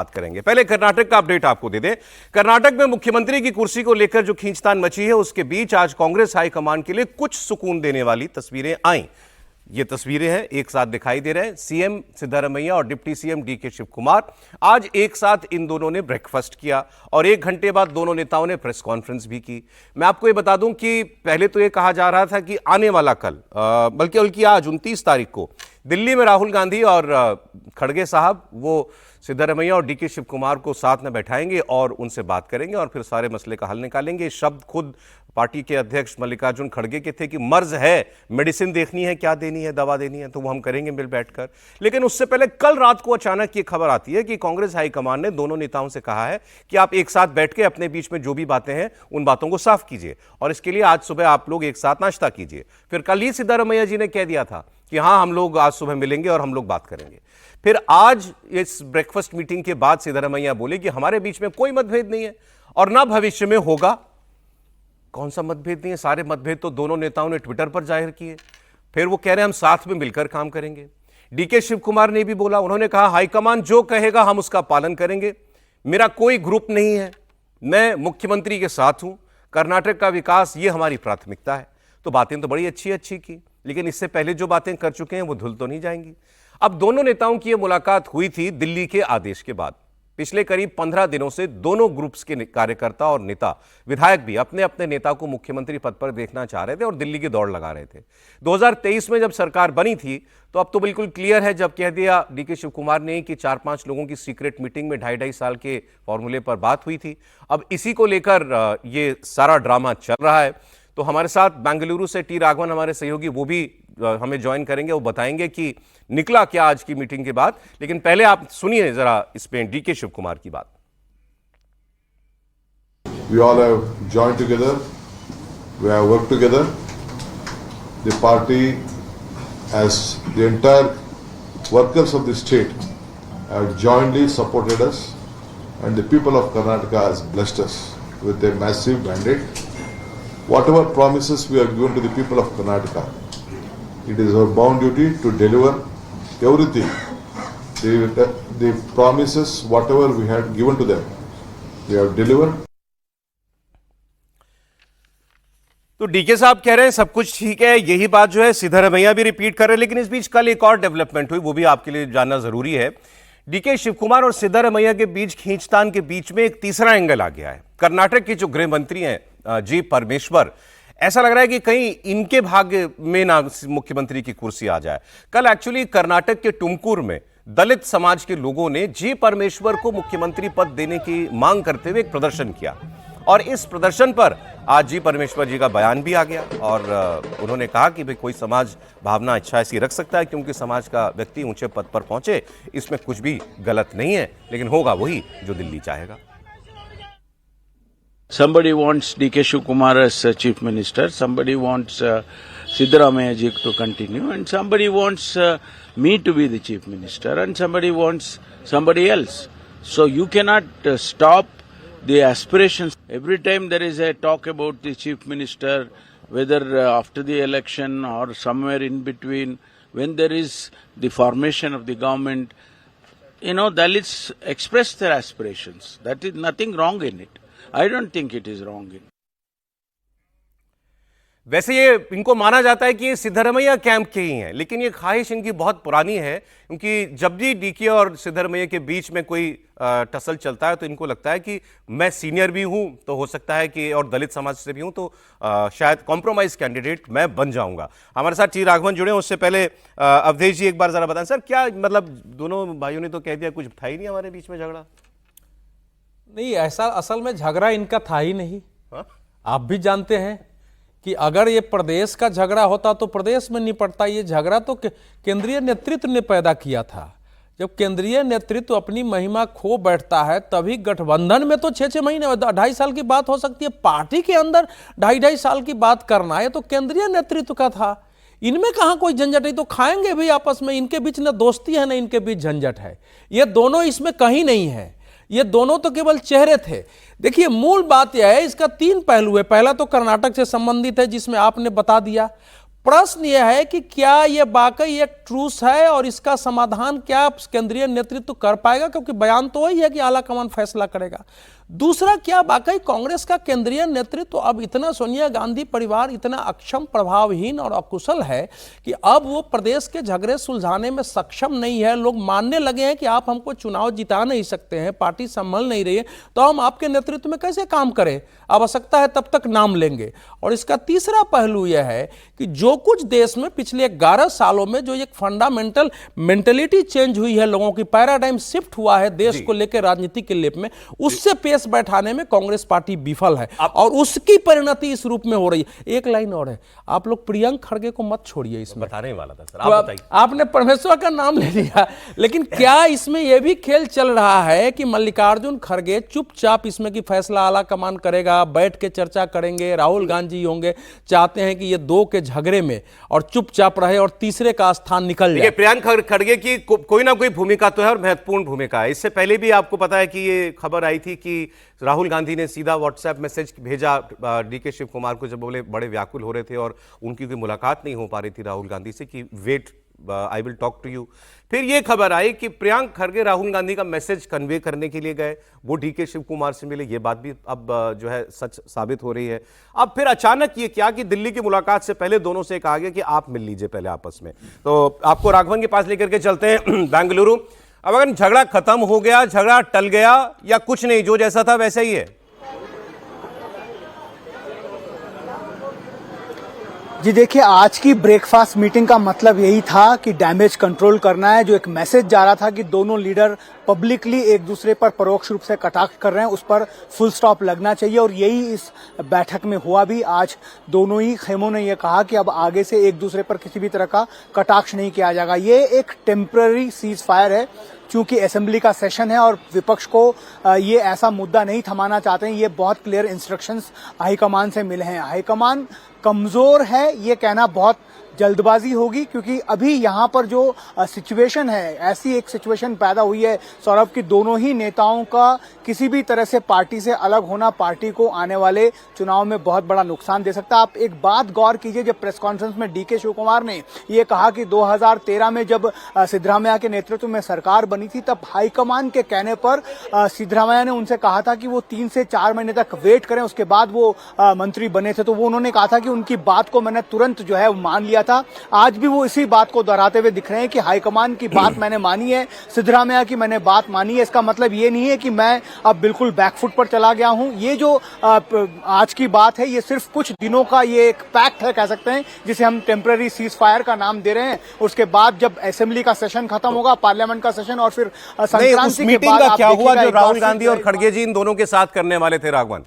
बात करेंगे। पहले कर्नाटक का अपडेट आपको दे दें। कर्नाटक में मुख्यमंत्री की कुर्सी को लेकर जो खींचतान मची है, उसके बीच आज कांग्रेस हाईकमान के लिए कुछ सुकून देने वाली तस्वीरें आई। ये तस्वीरें हैं, एक साथ दिखाई दे रहे हैं। सीएम सिद्धरामैया और deputy CM DK Shivakumar आज एक साथ इन दोनों ने ब्रेकफास्ट किया और 1 घंटे बाद दोनों नेताओं ने प्रेस कॉन्फ्रेंस भी की। मैं आपको ये बता दूं कि पहले तो ये कहा जा रहा था कि आने वाला कल, बल्कि आज 29 तारीख को दिल्ली में राहुल गांधी और खड़गे साहब वो सिद्धरामैया और डीके शिव कुमार को साथ में बैठाएंगे और उनसे बात करेंगे और फिर सारे मसले का हल निकालेंगे। शब्द खुद पार्टी के अध्यक्ष मल्लिकार्जुन खड़गे के थे कि मर्ज है, मेडिसिन देखनी है, क्या देनी है, दवा देनी है तो वो हम करेंगे मिल बैठकर। लेकिन उससे पहले कल रात को अचानक ये खबर आती है कि कांग्रेस हाईकमान ने दोनों नेताओं से कहा है कि आप एक साथ बैठ के अपने बीच में जो भी बातें हैं उन बातों को साफ कीजिए और इसके लिए आज सुबह आप लोग एक साथ नाश्ता कीजिए। फिर कल ही सिद्धरामैया जी ने कह दिया था कि हाँ, हम लोग आज सुबह मिलेंगे और हम लोग बात करेंगे। फिर आज इस ब्रेकफास्ट मीटिंग के बाद सिद्धरामैया बोले कि हमारे बीच में कोई मतभेद नहीं है और ना भविष्य में होगा। कौन सा मतभेद नहीं है? सारे मतभेद तो दोनों नेताओं ने ट्विटर पर जाहिर किए। फिर वो कह रहे हैं हम साथ में मिलकर काम करेंगे। डीके शिव कुमार ने भी बोला, उन्होंने कहा हाईकमान जो कहेगा हम उसका पालन करेंगे, मेरा कोई ग्रुप नहीं है, मैं मुख्यमंत्री के साथ हूं, कर्नाटक का विकास ये हमारी प्राथमिकता है। तो बातें तो बड़ी अच्छी की, लेकिन इससे पहले जो बातें कर चुके हैं वो धुल तो नहीं जाएंगी। अब दोनों नेताओं की यह मुलाकात हुई थी दिल्ली के आदेश के बाद। पिछले करीब 15 दिनों से दोनों ग्रुप्स के कार्यकर्ता और नेता, विधायक भी अपने अपने नेता को मुख्यमंत्री पद पर देखना चाह रहे थे और दिल्ली की दौड़ लगा रहे थे। 2023 में जब सरकार बनी थी तो अब तो बिल्कुल क्लियर है, जब कह दिया डीके शिव कुमार ने कि 4-5 लोगों की सीक्रेट मीटिंग में 2.5 साल के फॉर्मूले पर बात हुई थी। अब इसी को लेकर ये सारा ड्रामा चल रहा है। तो हमारे साथ बेंगलुरु से टी राघवन हमारे सहयोगी, वो भी हमें ज्वाइन करेंगे, वो बताएंगे कि निकला क्या आज की मीटिंग के बाद। लेकिन पहले आप सुनिए जरा इसमें डीके शिव कुमार की बात। We all have joined together, we have worked together. The party, as the entire workers of the state, have jointly supported us, and the people of Karnataka has blessed us with a massive mandate. Whatever promises we have given to the people of Karnataka, it is our bound duty to deliver everything. The promises, whatever we had given to them, we have delivered. तो DK साहब कह रहे हैं सब कुछ ठीक है, यही बात जो है सिद्धरामैया भी रिपीट कर रहे हैं। लेकिन इस बीच कल एक और डेवलपमेंट हुई, वो भी आपके लिए जानना जरूरी है। डीके शिव कुमार और सिद्धरामैया के बीच खींचतान के बीच में एक तीसरा एंगल आ गया है। कर्नाटक के जो गृह मंत्री हैं जी परमेश्वर, ऐसा लग रहा है कि कहीं इनके भाग्य में ना मुख्यमंत्री की कुर्सी आ जाए। कल एक्चुअली कर्नाटक के टुमकुर में दलित समाज के लोगों ने जी परमेश्वर को मुख्यमंत्री पद देने की मांग करते हुए एक प्रदर्शन किया और इस प्रदर्शन पर आज जी परमेश्वर जी का बयान भी आ गया और उन्होंने कहा कि भाई कोई समाज भावना अच्छा ऐसी रख सकता है क्योंकि समाज का व्यक्ति ऊंचे पद पर पहुंचे, इसमें कुछ भी गलत नहीं है, लेकिन होगा वही जो दिल्ली चाहेगा। Somebody wants DK Shiv Kumar as Chief Minister, somebody wants Siddaramaiah ji to continue, and somebody wants me to be the Chief Minister, and somebody wants somebody else. So you cannot stop the aspirations. Every time there is a talk about the Chief Minister, whether after the election or somewhere in between, when there is the formation of the government, Dalits express their aspirations. That is nothing wrong in it. I don't think it is wrong in. वैसे ये इनको माना जाता है कि ये Siddaramaiah camp के ही हैं, लेकिन ये ख्वाहिश इनकी बहुत पुरानी है क्योंकि जब भी डीके और सिद्धरामैया के बीच में कोई टसल चलता है तो इनको लगता है कि मैं सीनियर भी हूं तो हो सकता है कि और दलित समाज से भी हूं तो शायद कॉम्प्रोमाइज कैंडिडेट मैं बन जाऊंगा। हमारे साथ टी राघवन जुड़े, उससे पहले अवधेश जी एक बार जरा बताएं सर, क्या मतलब दोनों भाइयों ने तो कह दिया कुछ था ही नहीं हमारे बीच में झगड़ा? नहीं, ऐसा असल में झगड़ा इनका था ही नहीं। हा? आप भी जानते हैं कि अगर ये प्रदेश का झगड़ा होता तो प्रदेश में निपटता। ये झगड़ा तो केंद्रीय नेतृत्व ने पैदा किया था। जब केंद्रीय नेतृत्व अपनी महिमा खो बैठता है तभी गठबंधन में तो 6-6 महीने 2.5 साल की बात हो सकती है, पार्टी के अंदर 2.5 साल की बात करना है तो केंद्रीय नेतृत्व का था। इनमें कहां कोई झंझट है, तो खाएंगे भी आपस में, इनके बीच न दोस्ती है न इनके बीच झंझट है। ये दोनों इसमें कहीं नहीं है, ये दोनों तो केवल चेहरे थे। देखिए मूल बात यह है, इसका 3 पहलू है। पहला तो कर्नाटक से संबंधित है जिसमें आपने बता दिया। प्रश्न यह है कि क्या यह वाकई एक ट्रूस है और इसका समाधान क्या केंद्रीय नेतृत्व कर पाएगा, क्योंकि बयान तो वही है कि आला कमान फैसला करेगा। दूसरा, क्या वाकई कांग्रेस का केंद्रीय नेतृत्व अब इतना, सोनिया गांधी परिवार इतना अक्षम, प्रभावहीन और अकुशल है कि अब वो प्रदेश के झगड़े सुलझाने में सक्षम नहीं है। लोग मानने लगे हैं कि आप हमको चुनाव जिता नहीं सकते हैं, पार्टी संभल नहीं रही है, तो हम आपके नेतृत्व में कैसे काम करें, आवश्यकता है तब तक नाम लेंगे। और इसका तीसरा पहलू यह है कि जो कुछ देश में पिछले 11 सालों में जो एक फंडामेंटल मेंटेलिटी चेंज हुई है, लोगों की पैराडाइम शिफ्ट हुआ है देश को लेकर राजनीति के लेप में, उससे पेश बैठाने में कांग्रेस पार्टी विफल है और उसकी परिणति इस रूप में हो रही है। एक लाइन और है, आप लोग प्रियंक खड़गे को मत छोड़िए इसमें, बताने वाला था सर, आप बताइए। आपने परमेश्वर का नाम ले लिया, लेकिन क्या इसमें यह भी खेल चल रहा है कि मल्लिकार्जुन खड़गे चुपचाप इसमें की फैसला आला कमान करेगा, बैठ के चर्चा करेंगे, राहुल गांधी होंगे, चाहते हैं कि ये दो के झगड़े में और चुपचाप रहे और तीसरे का स्थान निकल जाए। प्रियंक खड़गे की कोई ना कोई भूमिका तो है और महत्वपूर्ण भूमिका है। इससे पहले भी आपको पता है कि ये खबर आई थी कि राहुल गांधी ने सीधा व्हाट्सएप मैसेज भेजा डीके शिव कुमार को, जब बोले बड़े व्याकुल हो रहे थे और उनकी कोई मुलाकात नहीं हो पा रही थी राहुल गांधी से, कि wait I will talk to you. फिर ये खबर आई कि प्रियंक खड़गे राहुल गांधी का मैसेज कन्वे करने के लिए गए, वो डीके शिव कुमार से मिले। ये बात भी अब जो है सच साबित हो रही है। अब फिर अचानक ये क्या कि दिल्ली की मुलाकात से पहले दोनों से कहा गया कि आप मिल लीजिए पहले आपस में। तो आपको राघवन के पास लेकर के चलते हैं बेंगलुरु। अब अगर झगड़ा खत्म हो गया, झगड़ा टल गया, या कुछ नहीं, जो जैसा था वैसा ही है? जी देखिए, आज की ब्रेकफास्ट मीटिंग का मतलब यही था कि डैमेज कंट्रोल करना है। जो एक मैसेज जा रहा था कि दोनों लीडर पब्लिकली एक दूसरे पर परोक्ष रूप से कटाक्ष कर रहे हैं, उस पर फुल स्टॉप लगना चाहिए और यही इस बैठक में हुआ भी। आज दोनों ही खेमों ने यह कहा कि अब आगे से एक दूसरे पर किसी भी तरह का कटाक्ष नहीं किया जाएगा। ये एक टेम्पररी सीज फायर है, चूंकि असेंबली का सेशन है और विपक्ष को ये ऐसा मुद्दा नहीं थमाना चाहते हैं। ये बहुत क्लियर इंस्ट्रक्शंस हाईकमान से मिले हैं। हाईकमान कमजोर है ये कहना बहुत जल्दबाजी होगी, क्योंकि अभी यहां पर जो सिचुएशन है, ऐसी एक सिचुएशन पैदा हुई है सौरभ की दोनों ही नेताओं का किसी भी तरह से पार्टी से अलग होना पार्टी को आने वाले चुनाव में बहुत बड़ा नुकसान दे सकता है। आप एक बात गौर कीजिए, जब प्रेस कॉन्फ्रेंस में डीके शिव कुमार ने ये कहा कि 2013 में जब सिद्धरामैया के नेतृत्व में सरकार बनी थी, तब हाईकमान के कहने पर सिद्धरामैया ने उनसे कहा था कि वो 3 से 4 महीने तक वेट करें, उसके बाद वो मंत्री बने थे। तो वो उन्होंने कहा था कि उनकी बात को मैंने तुरंत जो है मान लिया था। आज भी वो इसी बात को दोहराते हुए दिख रहे हैं कि हाईकमान की बात मैंने मानी है, सिद्धरामैया की मैंने बात मानी है। इसका मतलब ये नहीं है कि मैं अब बिल्कुल बैकफुट पर चला गया हूं। ये जो आज की बात है, ये सिर्फ कुछ दिनों का ये एक पैक्ट है कह सकते हैं, जिसे हम टेम्पररी सीज फायर का नाम दे रहे हैं। उसके बाद जब असेंबली का सेशन खत्म होगा, पार्लियामेंट का सेशन, और फिर संक्रांति के बाद का क्या हुआ जो राहुल गांधी और खड़गे जी इन दोनों के साथ करने वाले थे? राघवन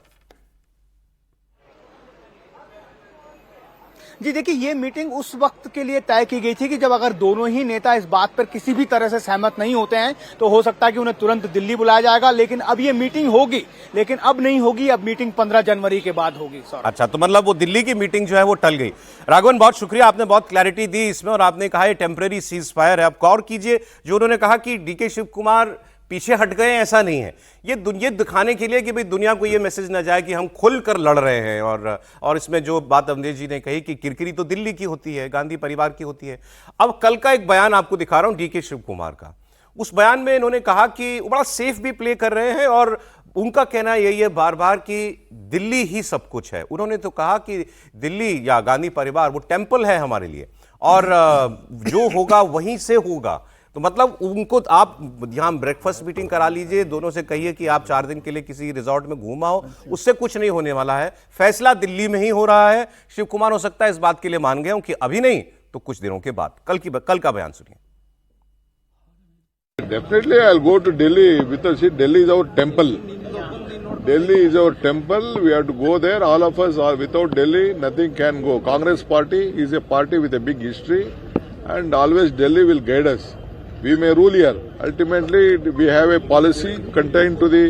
जी देखिए, ये मीटिंग उस वक्त के लिए तय की गई थी कि जब अगर दोनों ही नेता इस बात पर किसी भी तरह से सहमत नहीं होते हैं तो हो सकता है कि उन्हें तुरंत दिल्ली बुलाया जाएगा। लेकिन अब ये मीटिंग होगी, लेकिन अब नहीं होगी, अब मीटिंग 15 जनवरी के बाद होगी। अच्छा, तो मतलब वो दिल्ली की मीटिंग जो है वो टल गई। राघवन, बहुत शुक्रिया, आपने बहुत क्लैरिटी दी इसमें, और आपने कहा ये टेम्पररी सीज फायर है। अब गौर कीजिए, जो उन्होंने कहा कि डीके शिव कुमार पीछे हट गए, ऐसा नहीं है। ये दिखाने के लिए कि भाई दुनिया को ये मैसेज ना जाए कि हम खुलकर लड़ रहे हैं। और इसमें जो बात अवधेश जी ने कही कि किरकिरी तो दिल्ली की होती है, गांधी परिवार की होती है। अब कल का एक बयान आपको दिखा रहा हूं डीके शिव कुमार का। उस बयान में इन्होंने कहा कि बड़ा सेफ भी प्ले कर रहे हैं, और उनका कहना यही है बार बार कि दिल्ली ही सब कुछ है। उन्होंने तो कहा कि दिल्ली या गांधी परिवार वो टेम्पल है हमारे लिए, और जो होगा वहीं से होगा। तो मतलब उनको आप यहां ब्रेकफास्ट मीटिंग करा लीजिए, दोनों से कहिए कि आप 4 दिन के लिए किसी रिजॉर्ट में घूम आओ, उससे कुछ नहीं होने वाला है। फैसला दिल्ली में ही हो रहा है। शिव कुमार हो सकता है इस बात के लिए मान गए हूं कि अभी नहीं तो कुछ दिनों के बाद। कल का बयान सुनिए। Definitely, I'll go to Delhi because see, Delhi is our temple. Delhi is our temple. We have to go there. All of us are. Without Delhi, nothing can go. Congress party is a party with a big history, and always Delhi will guide us. We may rule here. Ultimately, we have a policy contained to the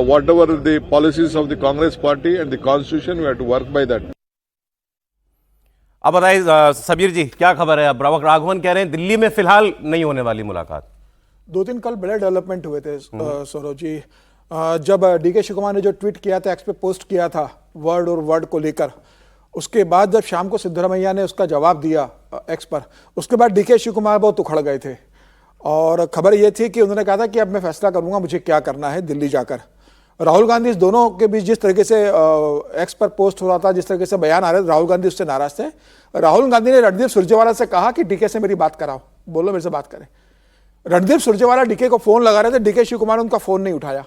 whatever the policies of the Congress party and the Constitution. We have to work by that. अब बताइए सबीर जी, क्या खबर है? अब राघवन कह रहे हैं दिल्ली में फिलहाल नहीं होने वाली मुलाकात। 2-3 कल बड़े डेवलपमेंट हुए थे सौरभ जी। जब डीके शिव कुमार ने जो ट्वीट किया था, एक्स पे पोस्ट किया था वर्ड और वर्ड को लेकर, उसके बाद जब शाम को सिद्धरमैया ने उसका जवाब दिया एक्स पर, उसके बाद डीके शिव कुमार बहुत उखड़ गए थे और खबर ये थी कि उन्होंने कहा था कि अब मैं फैसला करूंगा मुझे क्या करना है दिल्ली जाकर। राहुल गांधी इस दोनों के बीच जिस तरीके से एक्स पर पोस्ट हो रहा था, जिस तरीके से बयान आ रहे थे, राहुल गांधी उससे नाराज थे। राहुल गांधी ने रणदीप सुरजेवाला से कहा कि डीके से मेरी बात कराओ, बोलो मेरे से बात करें। रणदीप सुरजेवाला डीके को फोन लगा रहे थे, डीके शिव कुमार ने उनका फोन नहीं उठाया।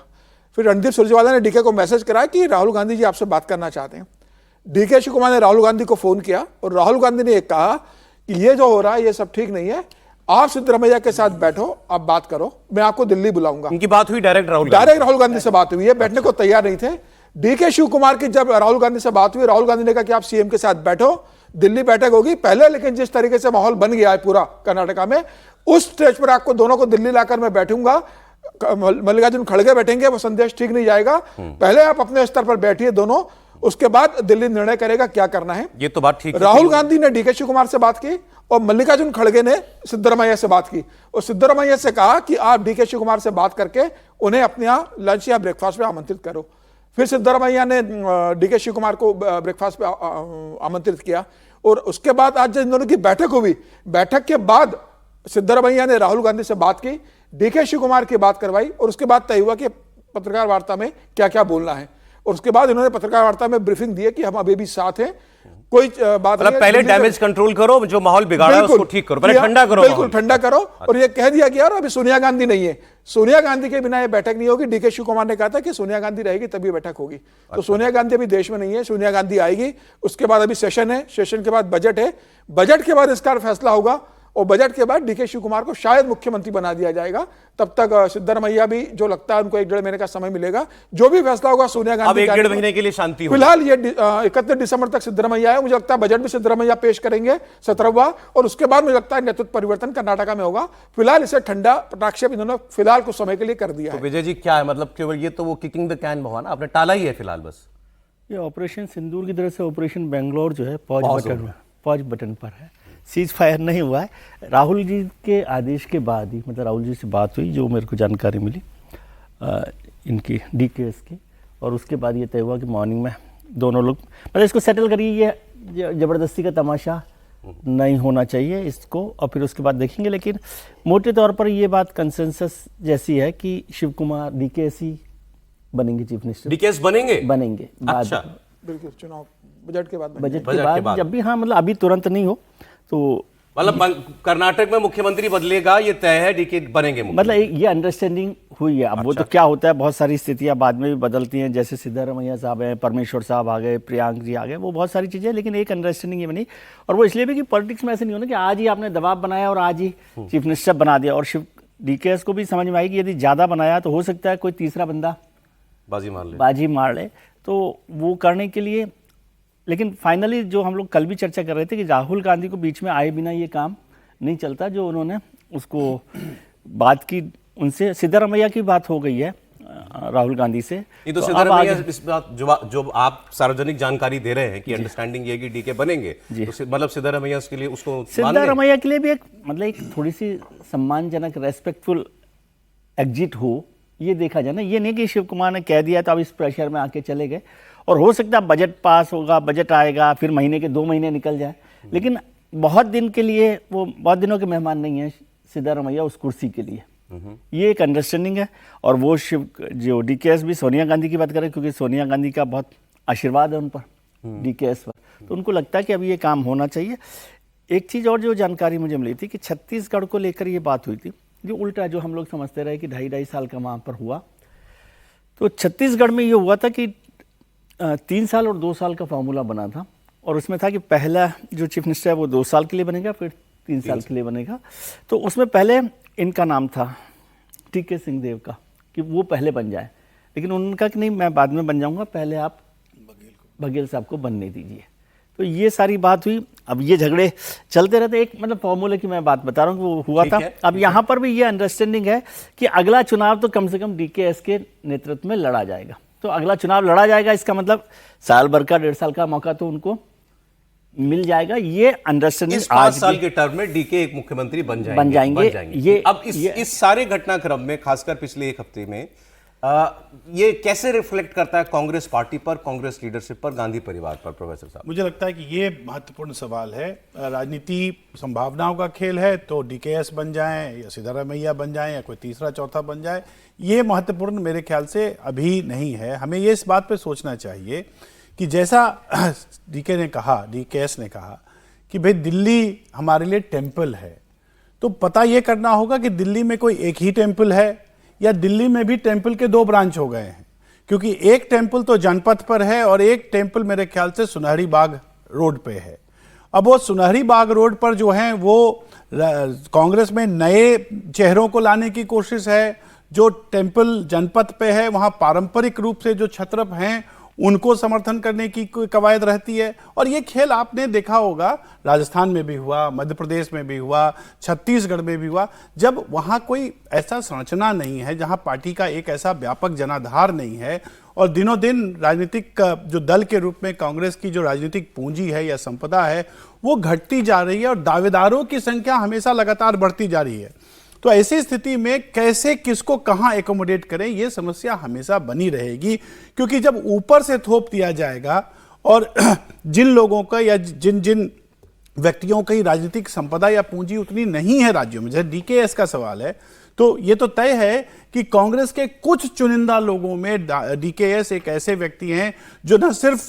फिर रणदीप सुरजेवाला ने डीके को मैसेज कराया कि राहुल गांधी जी आपसे बात करना चाहते हैं। डीके शिव कुमार ने राहुल गांधी को फोन किया और राहुल गांधी ने एक कहा कि ये जो हो रहा है ये सब ठीक नहीं है, आप सिद्धरमैया के साथ बैठो, आप बात करो, मैं आपको दिल्ली बुलाऊंगा। इनकी बात हुई डायरेक्ट राहुल गांधी से बात हुई है, बैठने को तैयार नहीं थे। डीके शिव कुमार की जब राहुल गांधी से बात हुई, राहुल गांधी ने कहा कि आप सीएम के साथ बैठो, दिल्ली बैठक होगी पहले, लेकिन जिस तरीके से माहौल बन गया है पूरा कर्नाटका में, उस स्टेज पर आपको दोनों को दिल्ली लाकर मैं बैठूंगा, मल्लिकार्जुन खड़गे बैठेंगे, वो संदेश ठीक नहीं जाएगा, पहले आप अपने स्तर पर बैठिए दोनों, उसके बाद दिल्ली निर्णय करेगा क्या करना है। ये तो बात ठीक है। राहुल गांधी ने डीके शिव कुमार से बात की और मल्लिकार्जुन खड़गे ने सिद्धरमैया से बात की और सिद्धरमैया से कहा कि आप डीके शिव कुमार से बात करके उन्हें अपने यहाँ लंच या ब्रेकफास्ट पे आमंत्रित करो। फिर सिद्धरमैया ने डीके शिव कुमार को ब्रेकफास्ट पे आमंत्रित किया और उसके बाद आज इन दोनों की बैठक हुई, बैठक के बाद सिद्धरमैया ने राहुल गांधी से बात की, डीके शिव कुमार की बात करवाई और उसके बाद तय हुआ कि पत्रकार वार्ता में क्या क्या बोलना है। और उसके बाद इन्होंने पत्रकार वार्ता में ब्रीफिंग दी है कि हम अभी भी साथ हैं, कोई बात मतलब पहले डैमेज कंट्रोल करो, जो माहौल बिगाड़ा है उसको ठीक करो, पहले ठंडा करो, बिल्कुल ठंडा करो। और ये कह दिया गया और अभी सोनिया गांधी नहीं है, सोनिया गांधी के बिना ये बैठक नहीं होगी। डीके शिव कुमार ने कहा था कि सोनिया गांधी रहेगी तभी बैठक होगी, तो सोनिया गांधी अभी देश में नहीं है, सोनिया गांधी आएगी। उसके बाद अभी सेशन है, सेशन के बाद बजट है, बजट के बाद इसका फैसला होगा और बजट के बाद डीके शिव कुमार को शायद मुख्यमंत्री बना दिया जाएगा। तब तक सिद्धरमैया भी जो लगता है उनको 1-1.5 महीने का समय मिलेगा, जो भी फैसला होगा सोनिया गांधी। अब 1-1.5 महीने के लिए शांति होगी। फिलहाल ये 31 दिसंबर तक सिद्धरमैया है, मुझे लगता है बजट भी सिद्धरमैया पेश करेंगे 17वां, और उसके बाद मुझे लगता है नेतृत्व परिवर्तन कर्नाटका में होगा। फिलहाल इसे ठंडा प्रक्षेप इन्होंने फिलहाल कुछ समय के लिए कर दिया है। विजय जी क्या है, मतलब केवल ये तो वो किकिंग द कैन हुआ ना, आपने टाला ही है फिलहाल बस। ये ऑपरेशन सिंदूर की तरह से ऑपरेशन बेंगलोर जो है पॉज बटन पर है, सीज फायर नहीं हुआ है। राहुल जी के आदेश के बाद ही, मतलब राहुल जी से बात हुई, जो मेरे को जानकारी मिली इनकी डीकेएस की, और उसके बाद ये तय हुआ कि मॉर्निंग में दोनों लोग मतलब इसको सेटल करिए, ये ज़बरदस्ती का तमाशा नहीं होना चाहिए इसको, और फिर उसके बाद देखेंगे। लेकिन मोटे तौर पर ये बात कंसेंसस जैसी है कि शिव कुमार डीकेएस ही बनेंगे चीफ मिनिस्टर। डीकेएस बनेंगे अच्छा, बिल्कुल चुनाव बजट के बाद जब भी, हाँ मतलब अभी तुरंत नहीं हो तो मतलब कर्नाटक में मुख्यमंत्री बदलेगा ये तय है, डीके बनेंगे मतलब ये अंडरस्टैंडिंग हुई है। अब वो तो क्या होता है, बहुत सारी स्थितियां बाद में भी बदलती हैं, जैसे सिद्धरमैया साहब हैं, परमेश्वर साहब आ गए, प्रियांक जी आ गए, वो बहुत सारी चीज़ें, लेकिन एक अंडरस्टैंडिंग ये बनी। और वो इसलिए भी कि पॉलिटिक्स में ऐसे नहीं होना कि आज ही आपने दबाव बनाया और आज ही चीफ मिनिस्टर बना दिया। और शिव डीकेएस को भी समझ में आई कि यदि ज़्यादा बनाया तो हो सकता है कोई तीसरा बंदा बाजी मार ले, तो वो करने के लिए। लेकिन फाइनली जो हम लोग कल भी चर्चा कर रहे थे कि राहुल गांधी को बीच में आए बिना ये काम नहीं चलता, जो उन्होंने उसको बात की, उनसे सिद्धरमैया की बात हो गई है राहुल गांधी से। ये तो सिद्धरमैया इस बात जो आप सार्वजनिक जानकारी दे रहे हैं कि अंडरस्टैंडिंग ये कि डीके बनेंगे, तो मतलब सिद्धरमैया के लिए उसको सिद्धरमैया के लिए भी एक मतलब एक थोड़ी सी सम्मानजनक रेस्पेक्टफुल एग्जिट हो, ये देखा जाए ना। ये नहीं कि शिव कुमार ने कह दिया तो अब इस प्रेशर में आके चले गए, और हो सकता है बजट पास होगा, बजट आएगा, फिर महीने के 2 महीने निकल जाए, लेकिन बहुत दिन के लिए वो बहुत दिनों के मेहमान नहीं है सिद्धरमैया उस कुर्सी के लिए। ये एक अंडरस्टैंडिंग है। और वो शिव जो डीकेएस भी सोनिया गांधी की बात करें, क्योंकि सोनिया गांधी का बहुत आशीर्वाद है उन पर, डीकेएस पर, तो उनको लगता है कि अभी ये काम होना चाहिए। एक चीज़ और जो जानकारी मुझे मिली थी कि छत्तीसगढ़ को लेकर ये बात हुई थी, जो उल्टा जो हम लोग समझते रहे कि 2.5 साल का वहाँ पर हुआ, तो छत्तीसगढ़ में ये हुआ था कि 3 साल और 2 साल का फॉर्मूला बना था, और उसमें था कि पहला जो चीफ मिनिस्टर है वो 2 साल के लिए बनेगा, फिर 3 साल के लिए बनेगा। तो उसमें पहले इनका नाम था टीके सिंहदेव का कि वो पहले बन जाए, लेकिन उनका कि नहीं मैं बाद में बन जाऊंगा, पहले आप बघेल साहब को बनने दीजिए। तो ये सारी बात हुई। अब ये झगड़े चलते रहते, एक मतलब फॉर्मूले की मैं बात बता रहा हूँ कि वो हुआ था। अब यहाँ पर भी ये अंडरस्टैंडिंग है कि अगला चुनाव तो कम से कम डीकेएस के नेतृत्व में लड़ा जाएगा। तो अगला चुनाव लड़ा जाएगा, इसका मतलब साल भर का 1.5 साल का मौका तो उनको मिल जाएगा। ये अंडरस्टैंडिंग इस 5 साल के टर्म में डीके एक मुख्यमंत्री बन जाएंगे। ये अब इस सारे घटनाक्रम में, खासकर पिछले 1 हफ्ते में, ये कैसे रिफ्लेक्ट करता है कांग्रेस पार्टी पर, कांग्रेस लीडरशिप पर, गांधी परिवार पर, प्रोफेसर साहब? मुझे लगता है कि ये महत्वपूर्ण सवाल है। राजनीति संभावनाओं का खेल है, तो डीकेएस बन जाएं या सिद्धारमैया बन जाएं या कोई तीसरा चौथा बन जाए, ये महत्वपूर्ण मेरे ख्याल से अभी नहीं है। हमें ये इस बात पे सोचना चाहिए कि जैसा डीकेएस ने कहा कि भाई दिल्ली हमारे लिए टेम्पल है, तो पता ये करना होगा कि दिल्ली में कोई एक ही टेम्पल है या दिल्ली में भी टेम्पल के 2 ब्रांच हो गए हैं, क्योंकि एक टेम्पल तो जनपथ पर है और एक टेम्पल मेरे ख्याल से सुनहरी बाग रोड पे है। अब वो सुनहरी बाग रोड पर जो है वो कांग्रेस में नए चेहरों को लाने की कोशिश है। जो टेम्पल जनपथ पे है वहां पारंपरिक रूप से जो क्षत्रप हैं उनको समर्थन करने की कोई कवायद रहती है। और ये खेल आपने देखा होगा, राजस्थान में भी हुआ, मध्य प्रदेश में भी हुआ, छत्तीसगढ़ में भी हुआ, जब वहाँ कोई ऐसा संरचना नहीं है, जहाँ पार्टी का एक ऐसा व्यापक जनाधार नहीं है और दिनों दिन राजनीतिक जो दल के रूप में कांग्रेस की जो राजनीतिक पूंजी है या संपदा है वो घटती जा रही है और दावेदारों की संख्या हमेशा लगातार बढ़ती जा रही है। तो ऐसी स्थिति में कैसे किसको कहां एकोमोडेट करें, यह समस्या हमेशा बनी रहेगी, क्योंकि जब ऊपर से थोप दिया जाएगा और जिन लोगों का या जिन जिन व्यक्तियों की राजनीतिक संपदा या पूंजी उतनी नहीं है राज्यों में, जैसे डीकेएस का सवाल है, तो ये तो तय है कि कांग्रेस के कुछ चुनिंदा लोगों में डीकेएस एक ऐसे व्यक्ति हैं जो न सिर्फ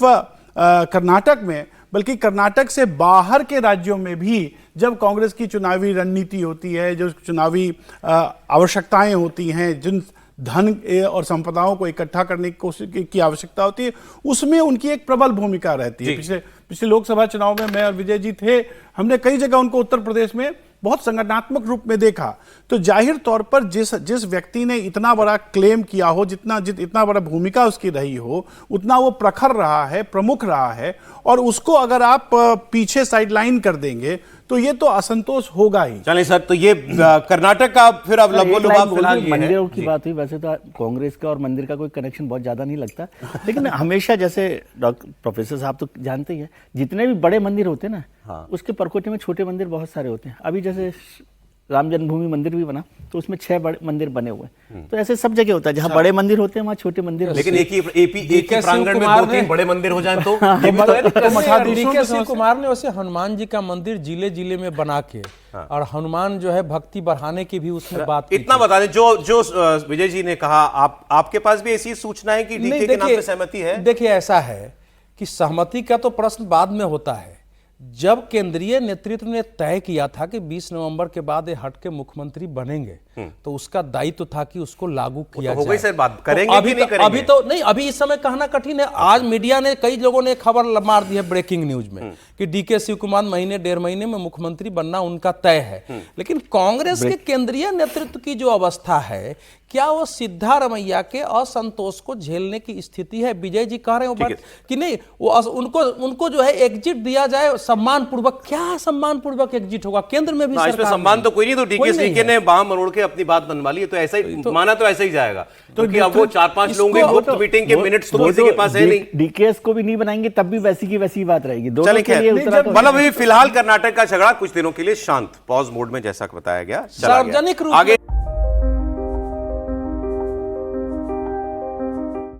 कर्नाटक में बल्कि कर्नाटक से बाहर के राज्यों में भी जब कांग्रेस की चुनावी रणनीति होती है, जो चुनावी आवश्यकताएं होती हैं, जिन धन और संपदाओं को इकट्ठा करने की कोशिश की आवश्यकता होती है, उसमें उनकी एक प्रबल भूमिका रहती है। पिछले लोकसभा चुनाव में मैं और विजय जी थे, हमने कई जगह उनको उत्तर प्रदेश में बहुत संगठनात्मक रूप में देखा। तो जाहिर तौर पर जिस व्यक्ति ने इतना बड़ा क्लेम किया हो, इतना बड़ा भूमिका उसकी रही हो, उतना वो प्रखर रहा है, प्रमुख रहा है, और उसको अगर आप पीछे साइडलाइन कर देंगे तो ये तो असंतोष होगा ही। चलिए सर, तो ये कर्नाटक का फिर अब लबो-लुबाब फिलहाल ये है। मंदिरों की बात हुई, वैसे तो कांग्रेस का और मंदिर का कोई कनेक्शन बहुत ज्यादा नहीं लगता, लेकिन हमेशा जैसे डॉक्टर प्रोफेसर साहब तो जानते ही है, जितने भी बड़े मंदिर होते हैं ना, उसके परकोटे में छोटे मंदिर बहुत सारे होते हैं। अभी जैसे राम जन्मभूमि मंदिर भी बना तो उसमें 6 बड़े मंदिर बने हुए हैं। तो ऐसे सब जगह होता है, जहाँ बड़े मंदिर होते हैं वहाँ छोटे मंदिर होते हैं। लेकिन एक ही प्रांगण में 2-3 बड़े मंदिर हो जाएं तो ये भी तो है। डीके शिव कुमार ने वैसे हनुमान जी का मंदिर जिले जिले में बना के और हनुमान जो है भक्ति बढ़ाने की भी उसमें बात इतना बता दें, जो विजय जी ने कहा, आपके पास भी ऐसी सूचना है कि डीके के नाम पे सहमति है? देखिए, ऐसा है कि सहमति का तो प्रश्न बाद में होता है। जब केंद्रीय नेतृत्व ने तय किया था कि 20 नवंबर के बाद ये हट के मुख्यमंत्री बनेंगे, तो उसका दायित्व था कि उसको लागू किया जाए। सर बात करेंगे तो अभी नहीं करेंगे? अभी तो नहीं, अभी इस समय कहना कठिन है। आज मीडिया ने, कई लोगों ने खबर मार दी है ब्रेकिंग न्यूज में कि डीके शिव कुमार महीने 1.5 महीने में मुख्यमंत्री बनना उनका तय है। लेकिन कांग्रेस के केंद्रीय नेतृत्व की जो अवस्था है, क्या वो सिद्धारमैया के असंतोष को झेलने की स्थिति है? विजय जी कह रहे हो कि नहीं, वो उनको जो है एग्जिट दिया जाए सम्मान पूर्वक। क्या सम्मान पूर्वक एग्जिट होगा? केंद्र में भी इसमें सम्मान तो कोई नहीं। तो डीके ने बाम मरोड़ के अपनी बात बनवा ली, तो ऐसा ही माना, तो ऐसा ही जाएगा। तो अब वो 4-5 लोगों के गुप्त मीटिंग के मिनट्स तो किसी के पास है नहीं। डीकेएस को भी नहीं बनाएंगे तब भी वैसी की वैसी बात रहेगी। मतलब अभी फिलहाल कर्नाटक का झगड़ा कुछ दिनों के लिए शांत पॉज मोड में, जैसा बताया गया, सार्वजनिक रूप आगे